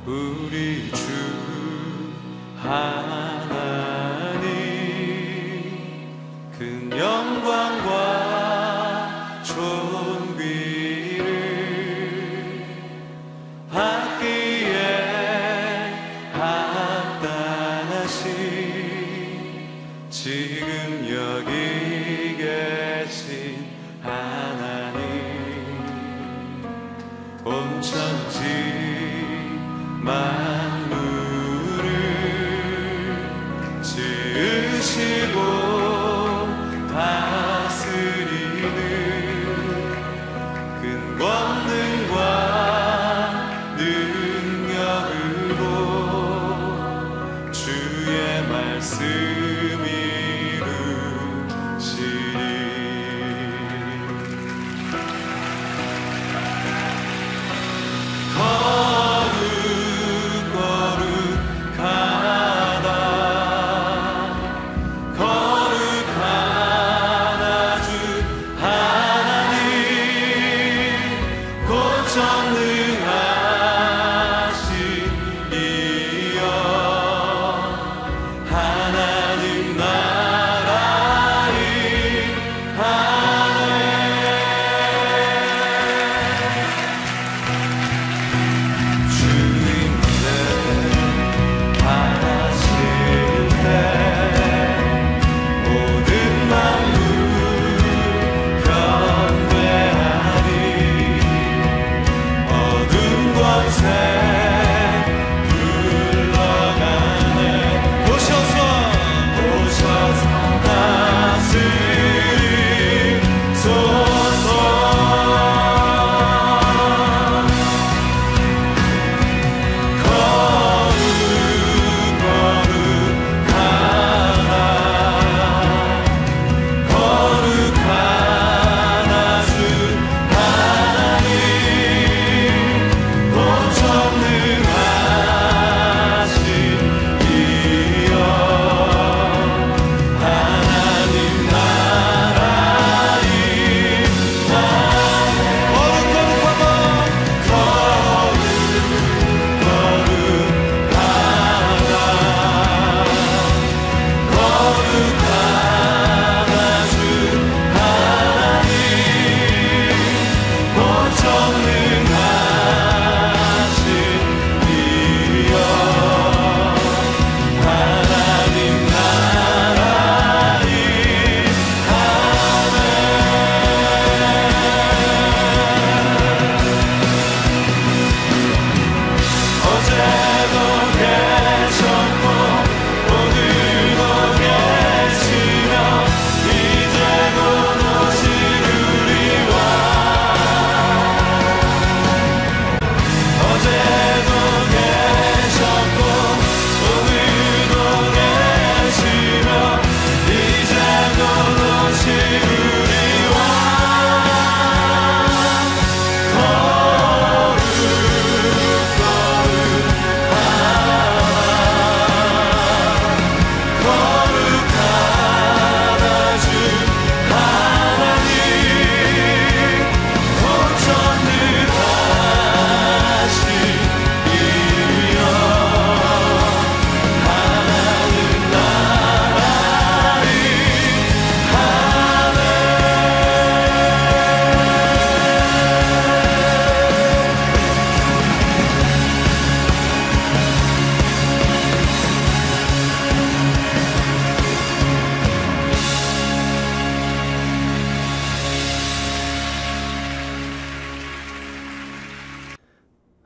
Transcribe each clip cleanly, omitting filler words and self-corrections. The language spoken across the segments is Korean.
우리 주 하나님 큰 영광과 존귀를 받기에 합당하신 지금 여기 계신 하나님 온 천지 만물을 지으시고 다스리는 큰 권능과 능력으로 주의 말씀 이루시리.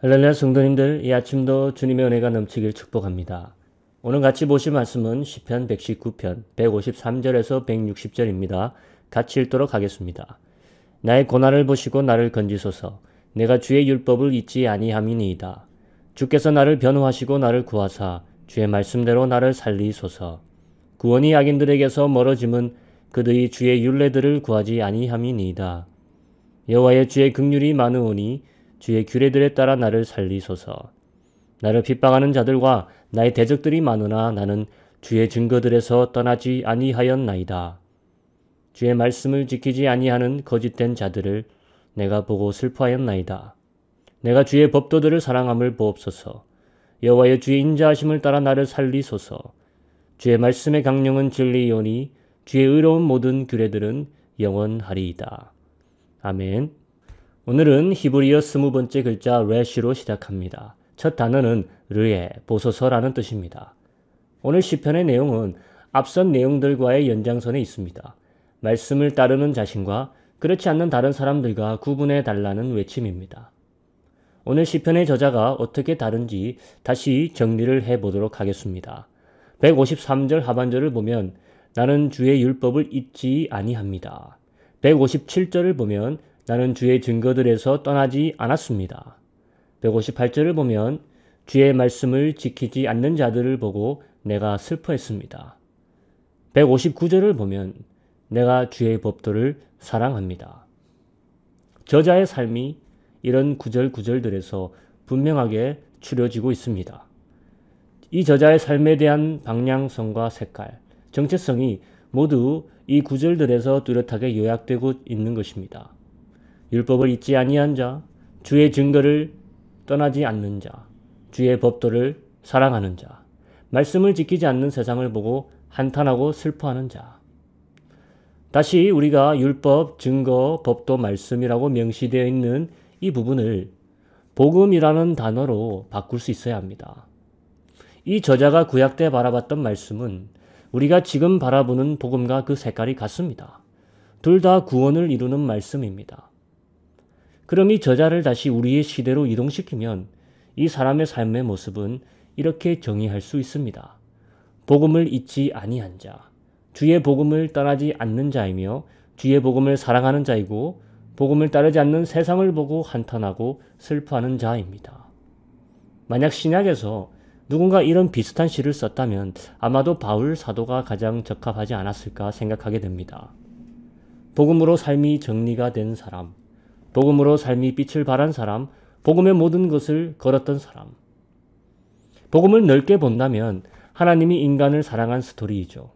할렐루야 성도님들, 이 아침도 주님의 은혜가 넘치길 축복합니다. 오늘 같이 보실 말씀은 시편 119편 153절에서 160절입니다. 같이 읽도록 하겠습니다. 나의 고난을 보시고 나를 건지소서. 내가 주의 율법을 잊지 아니함이니이다. 주께서 나를 변호하시고 나를 구하사 주의 말씀대로 나를 살리소서. 구원이 악인들에게서 멀어짐은 그들이 주의 율례들을 구하지 아니함이니이다. 여호와의 주의 긍휼이 많으오니 주의 규례들에 따라 나를 살리소서. 나를 핍박하는 자들과 나의 대적들이 많으나 나는 주의 증거들에서 떠나지 아니하였나이다. 주의 말씀을 지키지 아니하는 거짓된 자들을 내가 보고 슬퍼하였나이다. 내가 주의 법도들을 사랑함을 보옵소서. 여호와여 주의 인자하심을 따라 나를 살리소서. 주의 말씀의 강령은 진리이오니 주의 의로운 모든 규례들은 영원하리이다. 아멘. 오늘은 히브리어 20번째 글자 레시로 시작합니다. 첫 단어는 르에, 보소서라는 뜻입니다. 오늘 시편의 내용은 앞선 내용들과의 연장선에 있습니다. 말씀을 따르는 자신과 그렇지 않는 다른 사람들과 구분해 달라는 외침입니다. 오늘 시편의 저자가 어떻게 다른지 다시 정리를 해보도록 하겠습니다. 153절 하반절을 보면 나는 주의 율법을 잊지 아니합니다. 157절을 보면 나는 주의 증거들에서 떠나지 않았습니다. 158절을 보면 주의 말씀을 지키지 않는 자들을 보고 내가 슬퍼했습니다. 159절을 보면 내가 주의 법도를 사랑합니다. 저자의 삶이 이런 구절들에서 분명하게 추려지고 있습니다. 이 저자의 삶에 대한 방향성과 색깔, 정체성이 모두 이 구절들에서 뚜렷하게 요약되고 있는 것입니다. 율법을 잊지 아니한 자, 주의 증거를 떠나지 않는 자, 주의 법도를 사랑하는 자, 말씀을 지키지 않는 세상을 보고 한탄하고 슬퍼하는 자. 다시 우리가 율법, 증거, 법도, 말씀이라고 명시되어 있는 이 부분을 복음이라는 단어로 바꿀 수 있어야 합니다. 이 저자가 구약 때 바라봤던 말씀은 우리가 지금 바라보는 복음과 그 색깔이 같습니다. 둘 다 구원을 이루는 말씀입니다. 그럼 이 저자를 다시 우리의 시대로 이동시키면 이 사람의 삶의 모습은 이렇게 정의할 수 있습니다. 복음을 잊지 아니한 자, 주의 복음을 떠나지 않는 자이며 주의 복음을 사랑하는 자이고 복음을 따르지 않는 세상을 보고 한탄하고 슬퍼하는 자입니다. 만약 신약에서 누군가 이런 비슷한 시를 썼다면 아마도 바울 사도가 가장 적합하지 않았을까 생각하게 됩니다. 복음으로 삶이 정리가 된 사람, 복음으로 삶이 빛을 발한 사람, 복음의 모든 것을 걸었던 사람. 복음을 넓게 본다면 하나님이 인간을 사랑한 스토리이죠.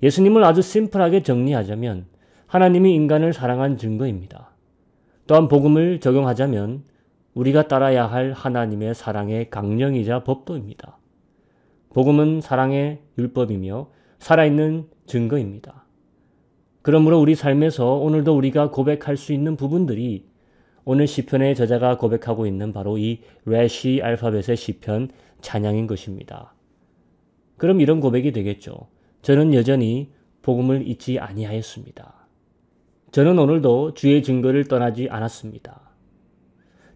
예수님을 아주 심플하게 정리하자면 하나님이 인간을 사랑한 증거입니다. 또한 복음을 적용하자면 우리가 따라야 할 하나님의 사랑의 강령이자 법도입니다. 복음은 사랑의 율법이며 살아있는 증거입니다. 그러므로 우리 삶에서 오늘도 우리가 고백할 수 있는 부분들이 오늘 시편의 저자가 고백하고 있는 바로 이 레시 알파벳의 시편 찬양인 것입니다. 그럼 이런 고백이 되겠죠. 저는 여전히 복음을 잊지 아니하였습니다. 저는 오늘도 주의 증거를 떠나지 않았습니다.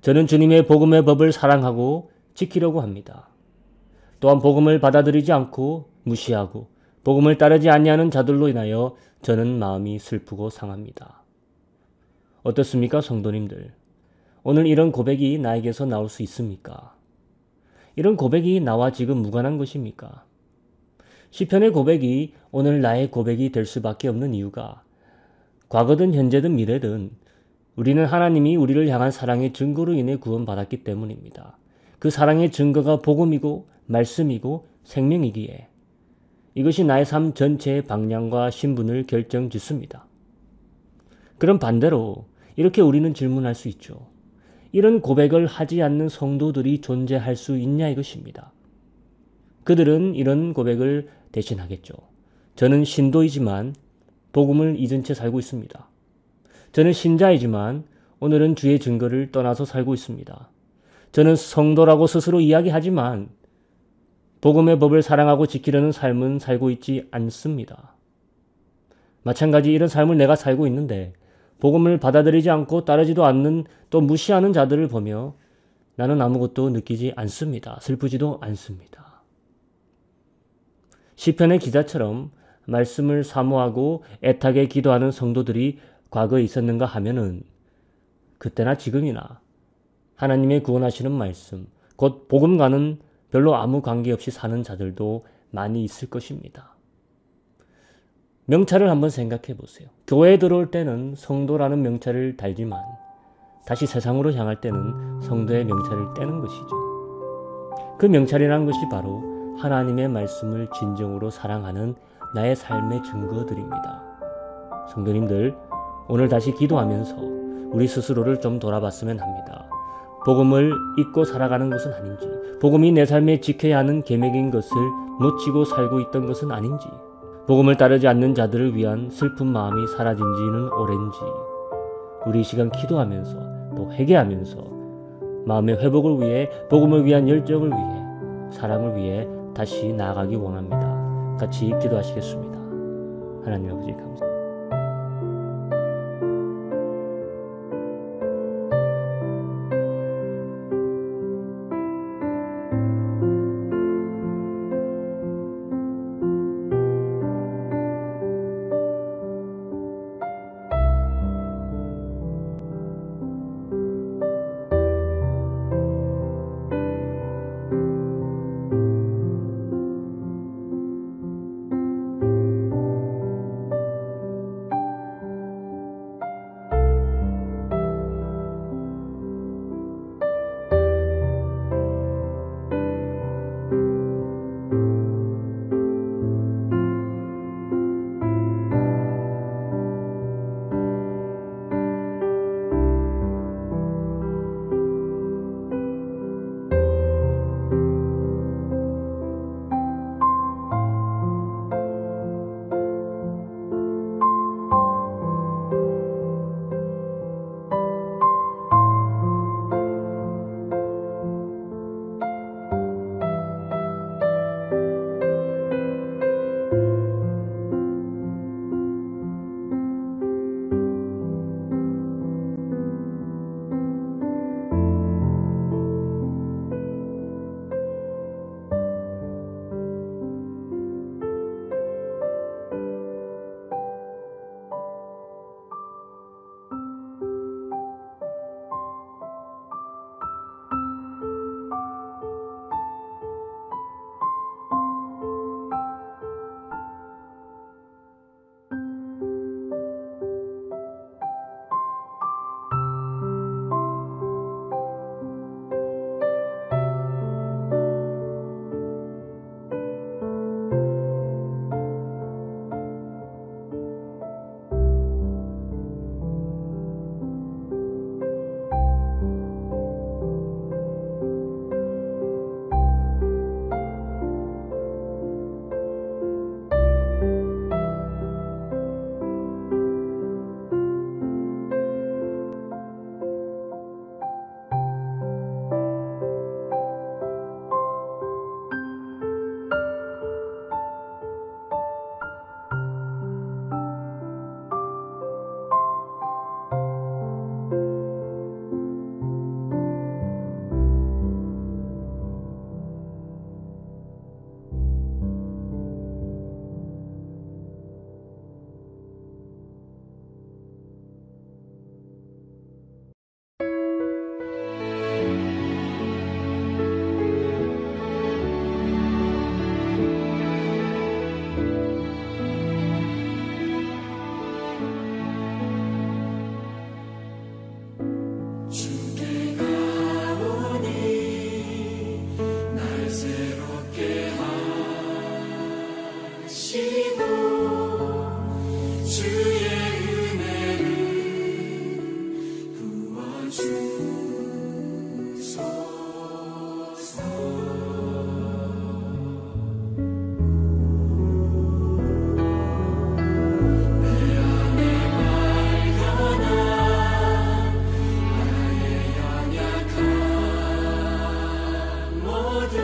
저는 주님의 복음의 법을 사랑하고 지키려고 합니다. 또한 복음을 받아들이지 않고 무시하고 복음을 따르지 아니하는 자들로 인하여 저는 마음이 슬프고 상합니다. 어떻습니까, 성도님들? 오늘 이런 고백이 나에게서 나올 수 있습니까? 이런 고백이 나와 지금 무관한 것입니까? 시편의 고백이 오늘 나의 고백이 될 수밖에 없는 이유가 과거든 현재든 미래든 우리는 하나님이 우리를 향한 사랑의 증거로 인해 구원받았기 때문입니다. 그 사랑의 증거가 복음이고 말씀이고 생명이기에 이것이 나의 삶 전체의 방향과 신분을 결정짓습니다. 그럼 반대로 이렇게 우리는 질문할 수 있죠. 이런 고백을 하지 않는 성도들이 존재할 수 있냐 이것입니다. 그들은 이런 고백을 대신하겠죠. 저는 신도이지만 복음을 잊은 채 살고 있습니다. 저는 신자이지만 오늘은 주의 증거를 떠나서 살고 있습니다. 저는 성도라고 스스로 이야기하지만 복음의 법을 사랑하고 지키려는 삶은 살고 있지 않습니다. 마찬가지 이런 삶을 내가 살고 있는데 복음을 받아들이지 않고 따르지도 않는 또 무시하는 자들을 보며 나는 아무것도 느끼지 않습니다. 슬프지도 않습니다. 시편의 기자처럼 말씀을 사모하고 애타게 기도하는 성도들이 과거에 있었는가 하면은 그때나 지금이나 하나님의 구원하시는 말씀, 곧 복음과는 별로 아무 관계없이 사는 자들도 많이 있을 것입니다. 명찰을 한번 생각해 보세요. 교회에 들어올 때는 성도라는 명찰을 달지만 다시 세상으로 향할 때는 성도의 명찰을 떼는 것이죠. 그 명찰이라는 것이 바로 하나님의 말씀을 진정으로 사랑하는 나의 삶의 증거들입니다. 성도님들, 오늘 다시 기도하면서 우리 스스로를 좀 돌아봤으면 합니다. 복음을 잊고 살아가는 것은 아닌지, 복음이 내 삶에 지켜야 하는 계명인 것을 놓치고 살고 있던 것은 아닌지, 복음을 따르지 않는 자들을 위한 슬픈 마음이 사라진 지는 오랜지, 우리 이 시간 기도하면서 또 회개하면서 마음의 회복을 위해, 복음을 위한 열정을 위해, 사랑을 위해 다시 나아가기 원합니다. 같이 기도하시겠습니다. 하나님 아버지 감사합니다. 모두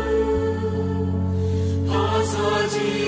벗어지